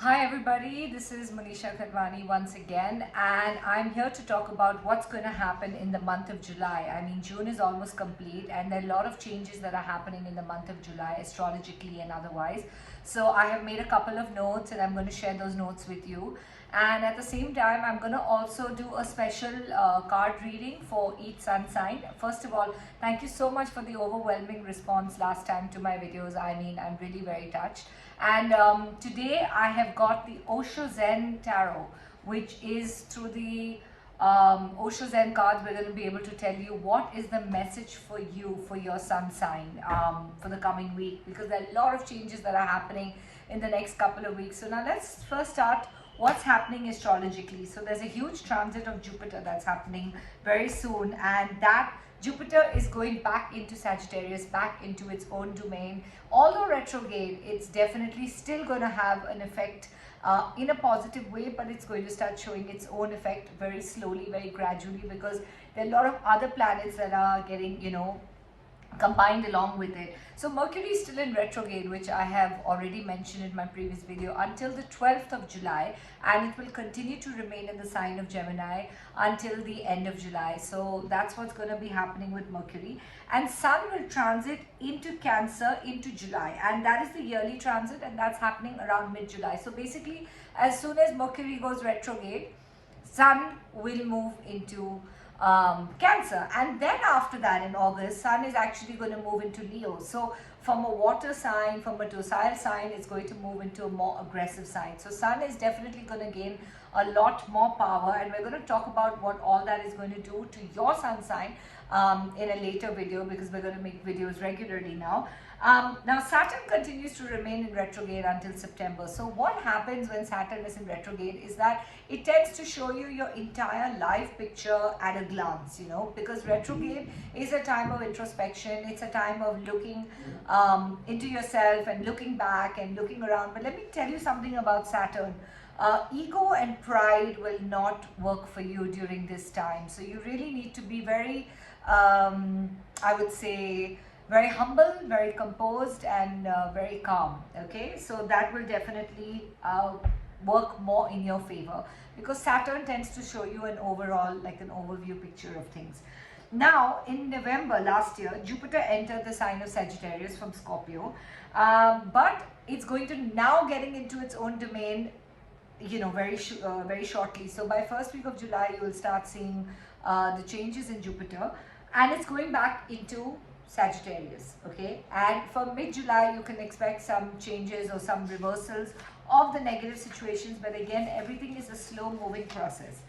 Hi everybody, this is Munisha Khatwani once again, and I'm here to talk about what's going to happen in the month of July. I mean, June is almost complete and there are a lot of changes that are happening in the month of July, astrologically and otherwise. So I have made a couple of notes and I'm going to share those notes with you. And at the same time, I'm going to also do a special card reading for each sun sign. First of all, thank you so much for the overwhelming response last time to my videos. I mean, I'm really very touched. And today I have got the Osho Zen Tarot, which is through the Osho Zen cards. We're going to be able to tell you what is the message for you, for your sun sign for the coming week, because there are a lot of changes that are happening in the next couple of weeks. So now let's first start what's happening astrologically. So there's a huge transit of Jupiter that's happening very soon, and that Jupiter is going back into Sagittarius, back into its own domain. Although retrograde, it's definitely still going to have an effect in a positive way, but it's going to start showing its own effect very slowly, very gradually, because there are a lot of other planets that are getting, combined along with it. So Mercury is still in retrograde, which I have already mentioned in my previous video, until the 12th of July, and it will continue to remain in the sign of Gemini until the end of July. So that's what's going to be happening with Mercury. And Sun will transit into Cancer into July, and that is the yearly transit, and that's happening around mid-July. So basically, as soon as Mercury goes retrograde, Sun will move into Cancer, and then after that in August, Sun is actually going to move into Leo. So from a water sign, from a docile sign, it's going to move into a more aggressive sign. So Sun is definitely going to gain a lot more power, and we're going to talk about what all that is going to do to your sun sign in a later video, because we're going to make videos regularly now. Now Saturn continues to remain in retrograde until September. So what happens when Saturn is in retrograde is that it tends to show you your entire life picture at a glance, because retrograde is a time of introspection. It's a time of looking into yourself and looking back and looking around. But let me tell you something about Saturn. Ego and pride will not work for you during this time. So you really need to be very, I would say, very humble, very composed, and very calm. Okay, so that will definitely work more in your favor, because Saturn tends to show you an overall, like an overview picture of things. Now in November last year, Jupiter entered the sign of Sagittarius from Scorpio, but it's going to now getting into its own domain, very shortly. So by first week of July, you will start seeing the changes in Jupiter, and it's going back into Sagittarius. Okay, and from mid-July you can expect some changes or some reversals of the negative situations, but again, everything is a slow moving process.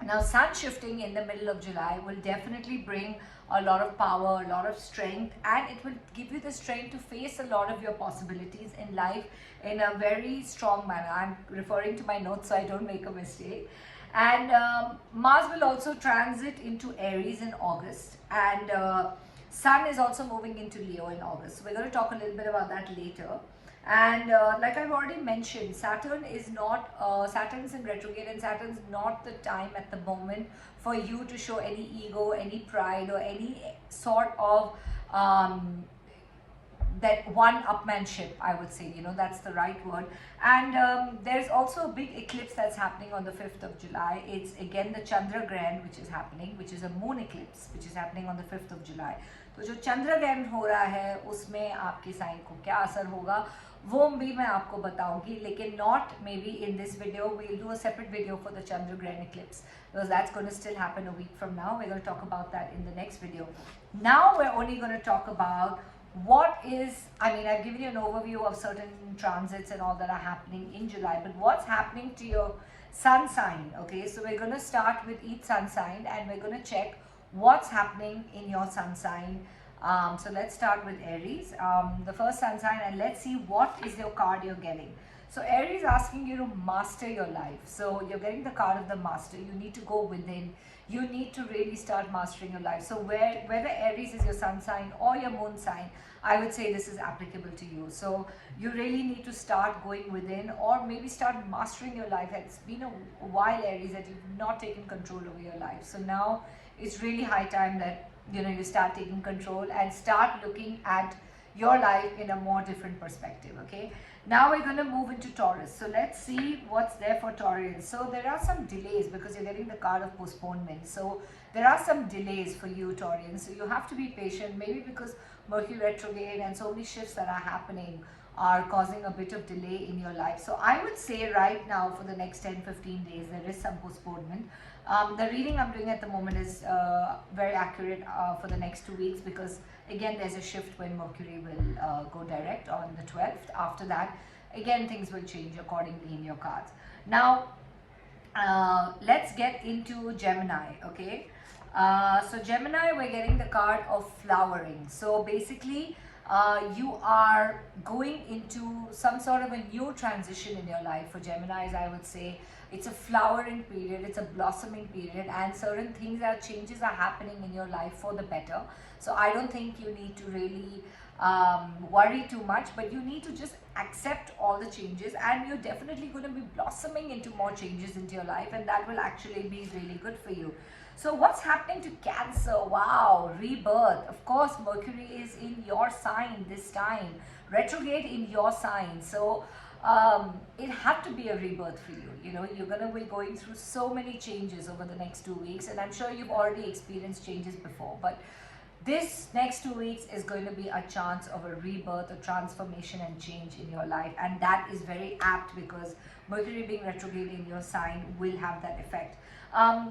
Now Sun shifting in the middle of July will definitely bring a lot of power, a lot of strength, and it will give you the strength to face a lot of your possibilities in life in a very strong manner. I'm referring to my notes so I don't make a mistake. And Mars will also transit into Aries in August, and Sun is also moving into Leo in August. So we're going to talk a little bit about that later. And like I've already mentioned, Saturn is in retrograde, and Saturn's not the time at the moment for you to show any ego, any pride, or any sort of that one-upmanship, I would say, that's the right word. And there's also a big eclipse that's happening on the 5th of July. It's again the Chandra Grahan which is happening, which is a moon eclipse, which is happening on the 5th of July. तो जो चंद्र ग्रहण हो रहा है उसमें आपके sign को क्या असर होगा वो भी मैं आपको बताऊंगी, लेकिन not maybe in this video. We'll do a separate video for the Chandra Grahan eclipse, because that's going to still happen a week from now. We're going to talk about that in the next video. Now we're only going to talk about I've given you an overview of certain transits and all that are happening in July, but what's happening to your sun sign? Okay, so we're going to start with each sun sign and we're going to check what's happening in your sun sign. So let's start with Aries, the first sun sign, and let's see what is your card you're getting. So Aries is asking you to master your life. So you're getting the card of the master. You need to go within. You need to really start mastering your life. So whether Aries is your sun sign or your moon sign, I would say this is applicable to you. So you really need to start going within, or maybe start mastering your life. It's been a while, Aries, that you've not taken control over your life. So now it's really high time that you start taking control and start looking at your life in a more different perspective. Okay, Now we're going to move into Taurus. So let's see what's there for Taurus. So there are some delays because you're getting the card of postponement. So there are some delays for you, Taurians. So you have to be patient, maybe because Mercury retrograde and so many shifts that are happening are causing a bit of delay in your life. So I would say right now for the next 10-15 days there is some postponement. The reading I'm doing at the moment is very accurate for the next 2 weeks, because again there's a shift when Mercury will go direct on the 12th. After that, again things will change accordingly in your cards. Now let's get into Gemini. Okay, so Gemini, we're getting the card of flowering. So basically you are going into some sort of a new transition in your life. For Geminis, I would say it's a flowering period, it's a blossoming period, and certain things changes are happening in your life for the better. So I don't think you need to really worry too much, but you need to just accept all the changes, and you're definitely going to be blossoming into more changes into your life, and that will actually be really good for you. So what's happening to Cancer? Wow, rebirth. Of course, Mercury is in your sign this time, retrograde in your sign. So it had to be a rebirth for you. You know, you're going to be going through so many changes over the next 2 weeks, and I'm sure you've already experienced changes before, but this next 2 weeks is going to be a chance of a rebirth, a transformation and change in your life, and that is very apt because Mercury being retrograde in your sign will have that effect.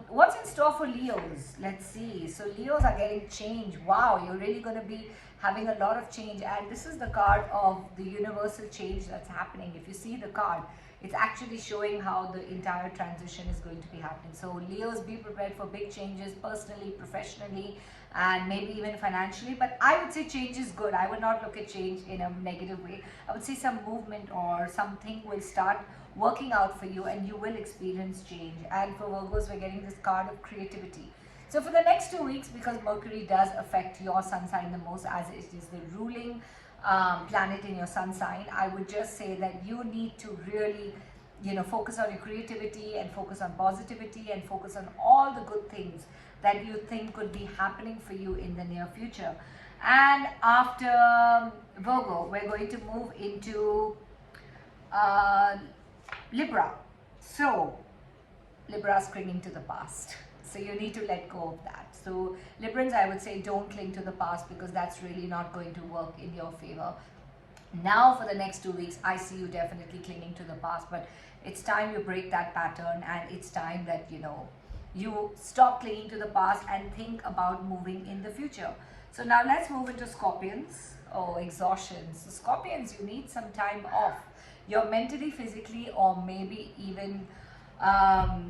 What's in store for Leos? Let's see. So Leos are getting change. Wow, you're really going to be having a lot of change, and this is the card of the universal change that's happening. If you see the card, it's actually showing how the entire transition is going to be happening. So Leos, be prepared for big changes personally, professionally, and maybe even financially. But I would say change is good. I would not look at change in a negative way. I would say some movement or something will start working out for you, and you will experience change. And for Virgos, we're getting this card of creativity. So for the next 2 weeks, because Mercury does affect your sun sign the most, as it is the ruling planet in your sun sign, I would just say that you need to really, you know, focus on your creativity and focus on positivity and focus on all the good things that you think could be happening for you in the near future. And after Virgo, we're going to move into Libra. So Libra is clinging to the past. So you need to let go of that. So Librans, I would say don't cling to the past, because that's really not going to work in your favor. Now for the next 2 weeks, I see you definitely clinging to the past, but it's time you break that pattern, and it's time that, you know, you stop clinging to the past and think about moving in the future. So now let's move into Scorpions. Oh, exhaustion. So Scorpions, you need some time off. You're mentally, physically, or maybe even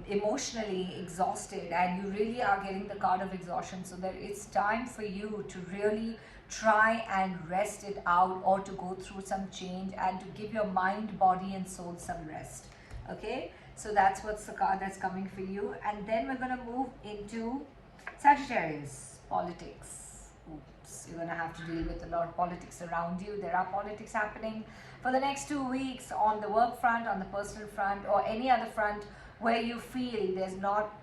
emotionally exhausted, and you really are getting the card of exhaustion. So that it's time for you to really try and rest it out, or to go through some change and to give your mind, body and soul some rest. Okay, so that's what's the card that's coming for you. And then we're going to move into Sagittarius. Politics. Oops, you're going to have to deal with a lot of politics around you. There are politics happening for the next 2 weeks on the work front, on the personal front, or any other front where you feel there's not,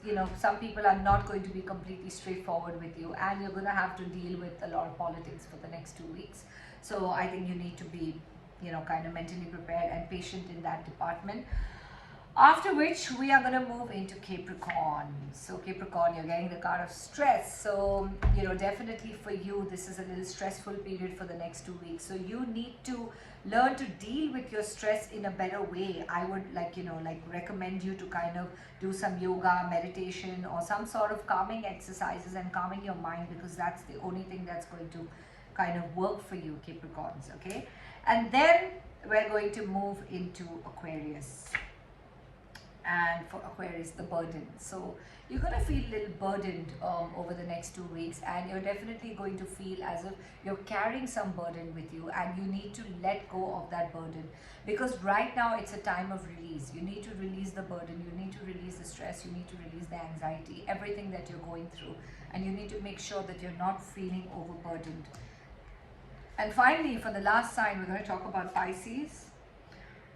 you know, some people are not going to be completely straightforward with you, and you're going to have to deal with a lot of politics for the next 2 weeks. So I think you need to be, you know, kind of mentally prepared and patient in that department. After which we are going to move into Capricorn. So Capricorn, you're getting the card of stress. So, you know, definitely for you, this is a little stressful period for the next 2 weeks. So you need to learn to deal with your stress in a better way. I would recommend you to kind of do some yoga, meditation, or some sort of calming exercises and calming your mind, because that's the only thing that's going to kind of work for you, Capricorns. Okay. And then we're going to move into Aquarius. And for Aquarius, the burden. So you're going to feel a little burdened over the next 2 weeks, and you're definitely going to feel as if you're carrying some burden with you, and you need to let go of that burden, because right now it's a time of release. You need to release the burden, you need to release the stress, you need to release the anxiety, everything that you're going through, and you need to make sure that you're not feeling overburdened. And finally, for the last sign, we're going to talk about Pisces.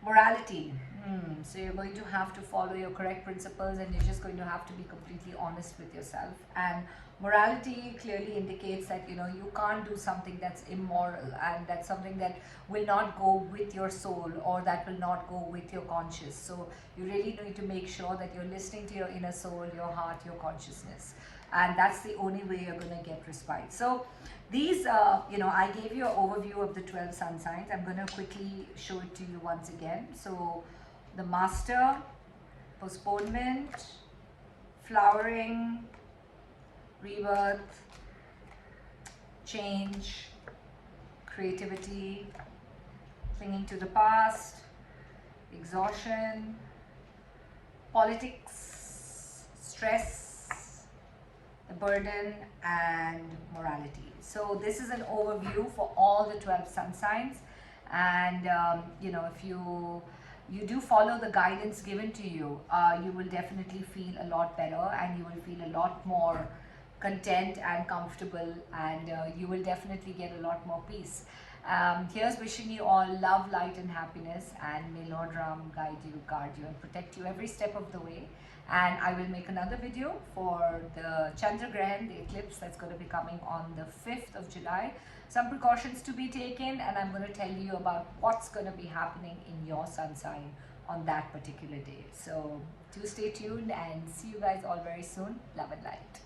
Morality. So you're going to have to follow your correct principles, and you're just going to have to be completely honest with yourself. And morality clearly indicates that you can't do something that's immoral, and that's something that will not go with your soul, or that will not go with your conscious. So you really need to make sure that you're listening to your inner soul, your heart, your consciousness, and that's the only way you're going to get respite. So these I gave you an overview of the 12 sun signs. I'm going to quickly show it to you once again. So the master, postponement, flowering, rebirth, change, creativity, clinging to the past, exhaustion, politics, stress, the burden, and morality. So this is an overview for all the 12 sun signs. And if you do follow the guidance given to you, you will definitely feel a lot better, and you will feel a lot more content and comfortable, and you will definitely get a lot more peace. Here's wishing you all love, light, and happiness, and may Lord Ram guide you, guard you, and protect you every step of the way. And I will make another video for the Chandra Grahan, the eclipse that's going to be coming on the 5th of July. Some precautions to be taken, and I'm going to tell you about what's going to be happening in your sun sign on that particular day. So do stay tuned, and see you guys all very soon. Love and light.